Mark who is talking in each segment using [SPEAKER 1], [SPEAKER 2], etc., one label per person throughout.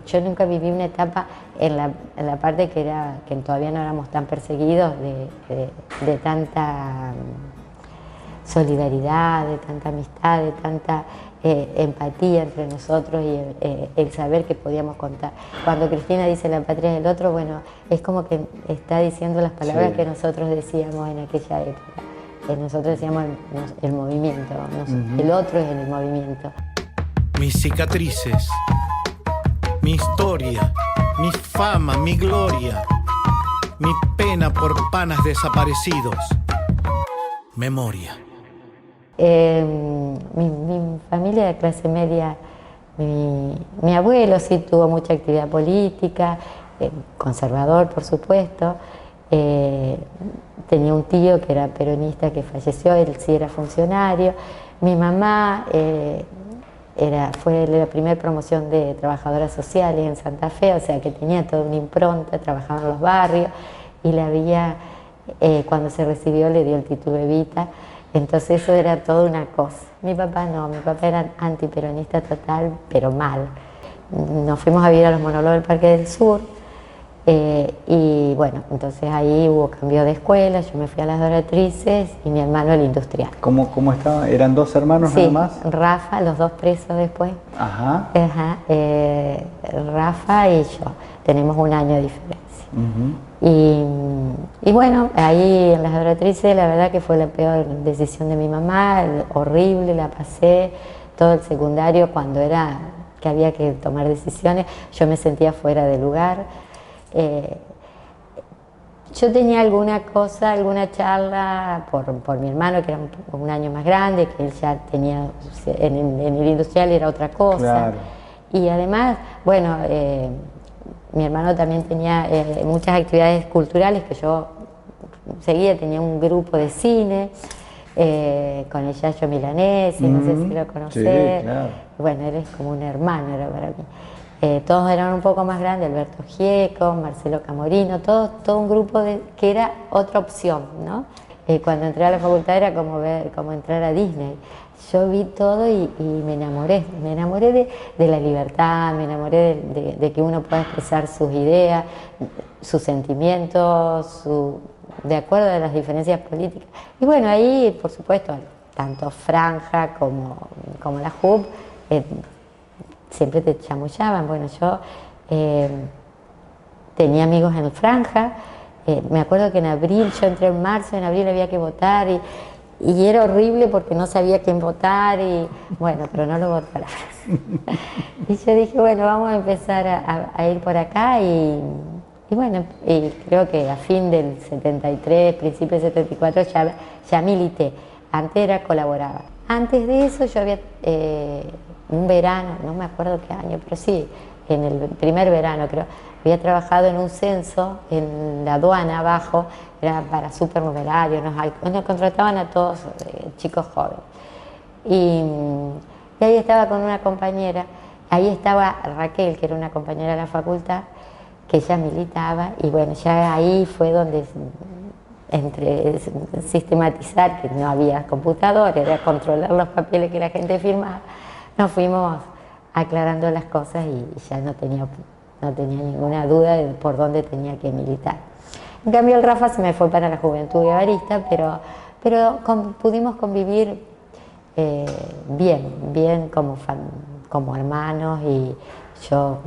[SPEAKER 1] yo nunca viví una etapa en la parte que todavía no éramos tan perseguidos, de tanta solidaridad, de tanta amistad, de tanta empatía entre nosotros y el saber que podíamos contar. Cuando Cristina dice la patria del otro, bueno, es como que está diciendo las palabras que nosotros decíamos en aquella época. Nosotros decíamos el movimiento, el otro es en el movimiento.
[SPEAKER 2] Mis cicatrices, mi historia, mi fama, mi gloria, mi pena por panas desaparecidos, memoria.
[SPEAKER 1] Mi familia de clase media, mi abuelo sí tuvo mucha actividad política, conservador por supuesto, tenía un tío que era peronista que falleció, él sí era funcionario, mi mamá fue la primera promoción de trabajadoras sociales en Santa Fe, o sea que tenía toda una impronta, trabajaba en los barrios y cuando se recibió le dio el título Evita. Entonces eso era toda una cosa. Mi papá no, mi papá era antiperonista total, pero mal. Nos fuimos a vivir a los monólogos del Parque del Sur y bueno, entonces ahí hubo cambio de escuela, yo me fui a las Doratrices y mi hermano al industrial.
[SPEAKER 3] ¿Cómo estaba? ¿Eran dos hermanos nada más?
[SPEAKER 1] Sí, Rafa, los dos presos después.
[SPEAKER 3] Ajá.
[SPEAKER 1] Rafa y yo, tenemos un año de diferencia. Y bueno, ahí en las Doratrices la verdad que fue la peor decisión de mi mamá, horrible, la pasé todo el secundario cuando era que había que tomar decisiones, yo me sentía fuera de lugar. Yo tenía alguna charla por mi hermano que era un año más grande, que él ya tenía, en el industrial era otra cosa. Claro. Y además, bueno, mi hermano también tenía muchas actividades culturales que yo seguía, tenía un grupo de cine con el Yayo Milanesi, no sé si lo conocés. Sí, claro. Bueno, eres como un hermano era para mí. Todos eran un poco más grandes, Alberto Gieco, Marcelo Camorino, todo un grupo que era otra opción, ¿no? Cuando entré a la facultad era como entrar a Disney. Yo vi todo y me enamoré de la libertad, me enamoré de que uno pueda expresar sus ideas, sus sentimientos, de acuerdo a las diferencias políticas. Y bueno, ahí, por supuesto, tanto Franja como la JUB, siempre te chamullaban. Bueno, yo tenía amigos en Franja, me acuerdo que en abril, yo entré en marzo, en abril había que votar y era horrible porque no sabía quién votar y bueno, pero no lo voté a la frase. Y yo dije, bueno, vamos a empezar a ir por acá y bueno, y creo que a fin del 73, principio del 74 ya milité, antes colaboraba. Antes de eso yo había un verano, no me acuerdo qué año, pero sí, en el primer verano creo, había trabajado en un censo en la aduana abajo, era para supernumerarios, nos contrataban a todos chicos jóvenes. Y ahí estaba con una compañera, ahí estaba Raquel, que era una compañera de la facultad, que ella militaba, y bueno, ya ahí fue donde, entre sistematizar que no había computador, era controlar los papeles que la gente firmaba, nos fuimos aclarando las cosas y ya no tenía ninguna duda de por dónde tenía que militar. En cambio el Rafa se me fue para la Juventud Guevarista, pero pudimos convivir bien como hermanos, y yo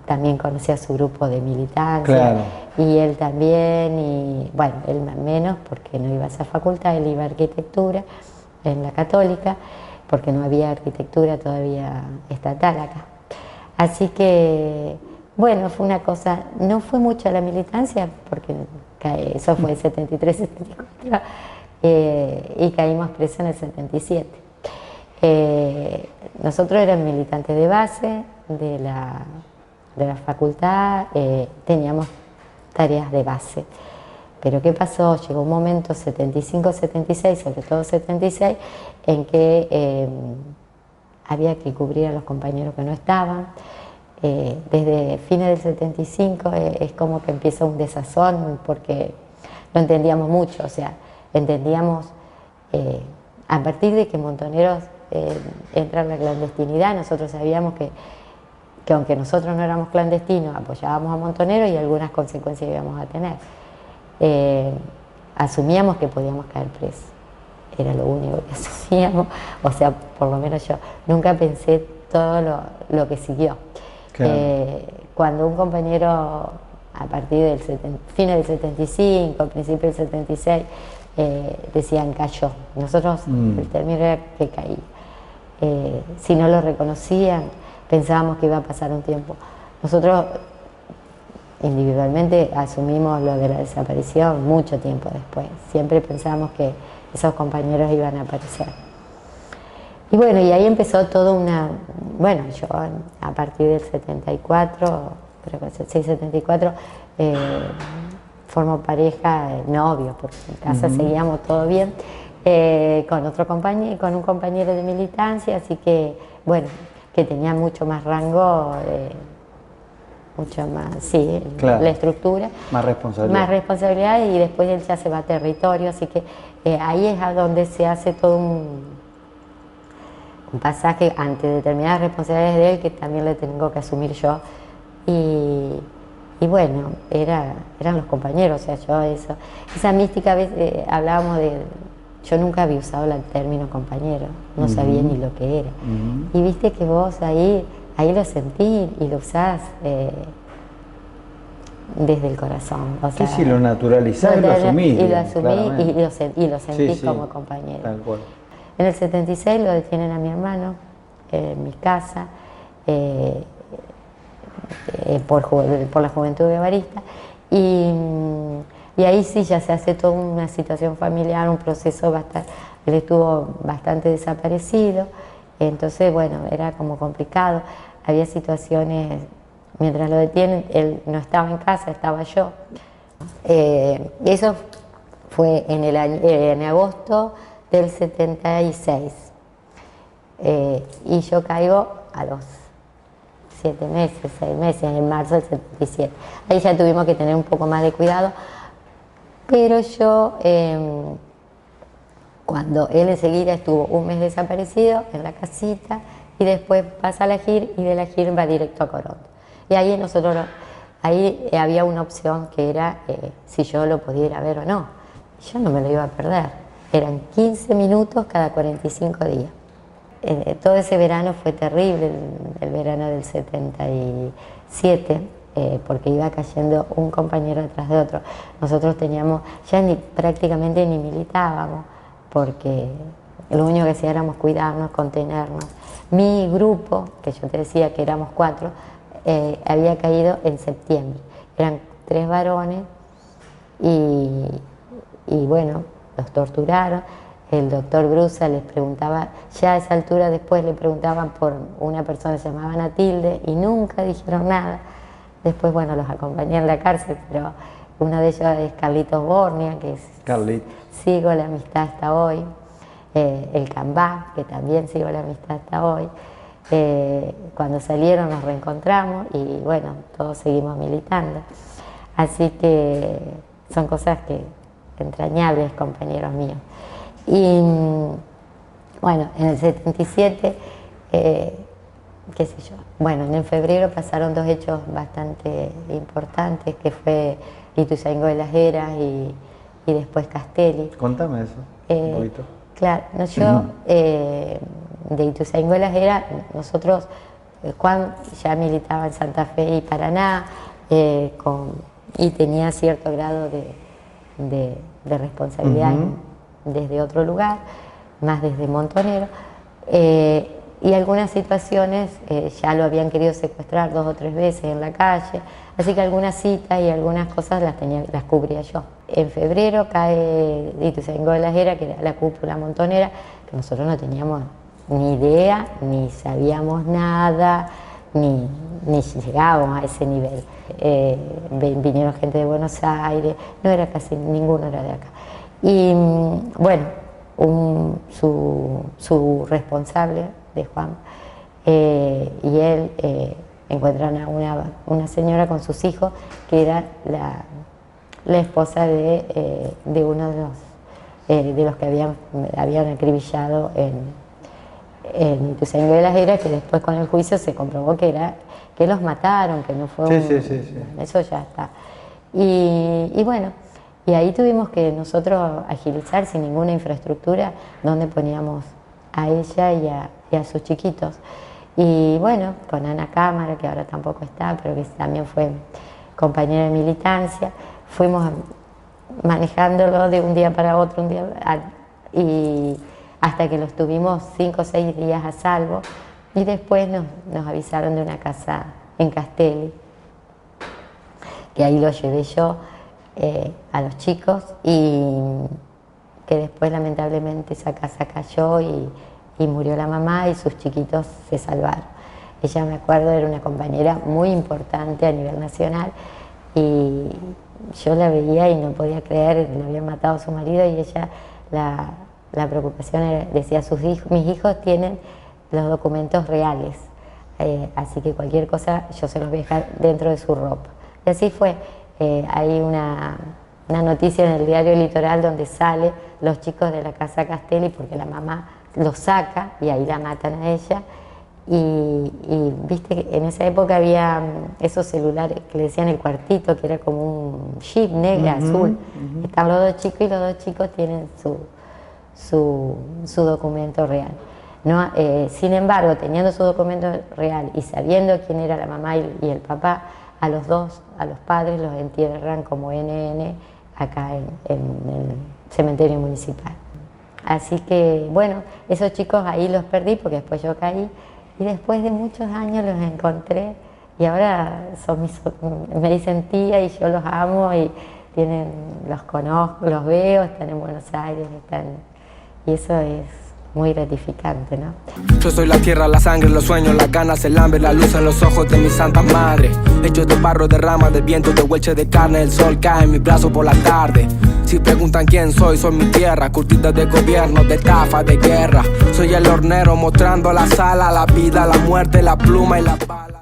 [SPEAKER 1] también conocí a su grupo de militancia, claro. Y él también, y bueno, él menos porque no iba a esa facultad, él iba a arquitectura en la Católica, porque no había arquitectura todavía estatal acá. Así que, bueno, fue una cosa, no fue mucho la militancia, porque eso fue en 73, 74, y caímos presos en el 77. Nosotros éramos militantes de base de la facultad, teníamos tareas de base. Pero ¿qué pasó? Llegó un momento, 75, 76, sobre todo 76, en que había que cubrir a los compañeros que no estaban. Desde fines del 75 es como que empieza un desazón, porque no entendíamos mucho, o sea, entendíamos a partir de que Montoneros entra en la clandestinidad, nosotros sabíamos que aunque nosotros no éramos clandestinos, apoyábamos a Montoneros y algunas consecuencias íbamos a tener. Asumíamos que podíamos caer presos, era lo único que asumíamos, o sea, por lo menos yo nunca pensé todo lo que siguió.
[SPEAKER 3] Claro.
[SPEAKER 1] Cuando un compañero, a partir del fines del 75, principio del 76, decían cayó, nosotros el término era que caía. Si no lo reconocían, pensábamos que iba a pasar un tiempo. Nosotros individualmente asumimos lo de la desaparición mucho tiempo después. Siempre pensábamos que esos compañeros iban a aparecer. Y bueno, y ahí empezó toda una... Bueno, yo a partir del 74, creo que sí, 74, formo pareja, novios, porque en casa seguíamos todo bien, con otro compañero, con un compañero de militancia, así que, bueno, que tenía mucho más rango, mucho más, sí,
[SPEAKER 3] claro,
[SPEAKER 1] la estructura.
[SPEAKER 3] Más responsabilidad.
[SPEAKER 1] Más responsabilidad, y después él ya se va a territorio, así que ahí es a donde se hace todo un pasaje ante determinadas responsabilidades de él que también le tengo que asumir yo. Y bueno, eran los compañeros, o sea, yo esa mística, a veces hablábamos de... Yo nunca había usado el término compañero, no sabía ni lo que era. Y viste que vos ahí lo sentí y lo usás desde el corazón. O sea,
[SPEAKER 3] sí, lo naturalizás y lo asumís.
[SPEAKER 1] Y lo asumí y lo sentí
[SPEAKER 3] sí,
[SPEAKER 1] como compañero.
[SPEAKER 3] Tal cual.
[SPEAKER 1] En el 76 lo detienen a mi hermano en mi casa por la juventud guevarista, y ahí sí ya se hace toda una situación familiar, un proceso bastante... Él estuvo bastante desaparecido, entonces bueno, era como complicado. Había situaciones, mientras lo detienen, él no estaba en casa, estaba yo. Eso fue en agosto del 76. Y yo caigo a los 7 meses, 6 meses, en marzo del 77. Ahí ya tuvimos que tener un poco más de cuidado, pero yo, cuando él enseguida estuvo un mes desaparecido en la casita, y después pasa a la GIR, y de la GIR va directo a Coronto. Y ahí ahí había una opción que era si yo lo podía ir a ver o no. Yo no me lo iba a perder. Eran 15 minutos cada 45 días. Todo ese verano fue terrible, el verano del 77, porque iba cayendo un compañero detrás de otro. Nosotros teníamos, ya prácticamente ni militábamos, porque lo único que hacía éramos cuidarnos, contenernos. Mi grupo, que yo te decía que éramos 4, había caído en septiembre. Eran 3 varones y bueno, los torturaron. El doctor Brusa les preguntaba, ya a esa altura después le preguntaban por una persona que se llamaba Natilde y nunca dijeron nada. Después, bueno, los acompañé en la cárcel, pero uno de ellos es Carlitos Bornia, que sigo la amistad hasta hoy. El Cambá, que también sigo la amistad hasta hoy. Cuando salieron nos reencontramos y bueno, todos seguimos militando. Así que son cosas entrañables, compañeros míos. Y bueno, en el 77, qué sé yo, bueno, en febrero pasaron 2 hechos bastante importantes, que fue Ituzaingó de las Heras y después Castelli.
[SPEAKER 3] Contame eso, un poquito.
[SPEAKER 1] Claro, no, yo de Ituzaingó de las Heras, nosotros, Juan ya militaba en Santa Fe y Paraná, y tenía cierto grado de responsabilidad desde otro lugar, más desde Montonero, y algunas situaciones ya lo habían querido secuestrar 2 o 3 veces en la calle, así que algunas citas y algunas cosas las cubría yo. En febrero cae Ituzaingó de las Heras, que era la cúpula montonera, que nosotros no teníamos ni idea, ni sabíamos nada, ni llegábamos a ese nivel. Vinieron gente de Buenos Aires, no era casi ninguno era de acá. Y bueno, su responsable de Juan y él encuentran a una señora con sus hijos que era la esposa de uno de los que habían acribillado en Ituzaingó de las Heras, que después con el juicio se comprobó que los mataron, que no fue
[SPEAKER 3] sí.
[SPEAKER 1] Eso ya está. Y bueno, y ahí tuvimos que nosotros agilizar sin ninguna infraestructura dónde poníamos a ella y a sus chiquitos. Y bueno, con Ana Cámara, que ahora tampoco está, pero que también fue compañera de militancia, fuimos manejándolo de un día para otro, y hasta que los tuvimos 5 o 6 días a salvo, y después nos avisaron de una casa en Castelli, que ahí lo llevé yo a los chicos, y que después lamentablemente esa casa cayó y murió la mamá y sus chiquitos se salvaron. Ella, me acuerdo, era una compañera muy importante a nivel nacional, y yo la veía y no podía creer, le habían matado a su marido, y ella, la preocupación era, decía, mis hijos tienen los documentos reales, así que cualquier cosa yo se los voy a dejar dentro de su ropa. Y así fue. Hay una noticia en el diario Litoral donde sale los chicos de la casa Castelli, porque la mamá los saca y ahí la matan a ella. Y viste que en esa época había esos celulares que le decían el cuartito, que era como un chip negro, azul. Están los 2 chicos, y los 2 chicos tienen su documento real. No, sin embargo, teniendo su documento real y sabiendo quién era la mamá y el papá, a los padres los entierran como NN acá en el cementerio municipal. Así que bueno, esos chicos ahí los perdí porque después yo caí, y después de muchos años los encontré, y ahora me dicen tía, y yo los amo, y los conozco, los veo, están en Buenos Aires, y eso es muy gratificante, ¿no?
[SPEAKER 4] Yo soy la tierra, la sangre, los sueños, las ganas, el hambre, la luz en los ojos de mi santa madre. Hechos de barro, de ramas, de viento, de huelche de carne, el sol cae en mi brazo por la tarde. Si preguntan quién soy mi tierra, curtida de gobierno, de estafa, de guerra. Soy el hornero mostrando la sala, la vida, la muerte, la pluma y la bala.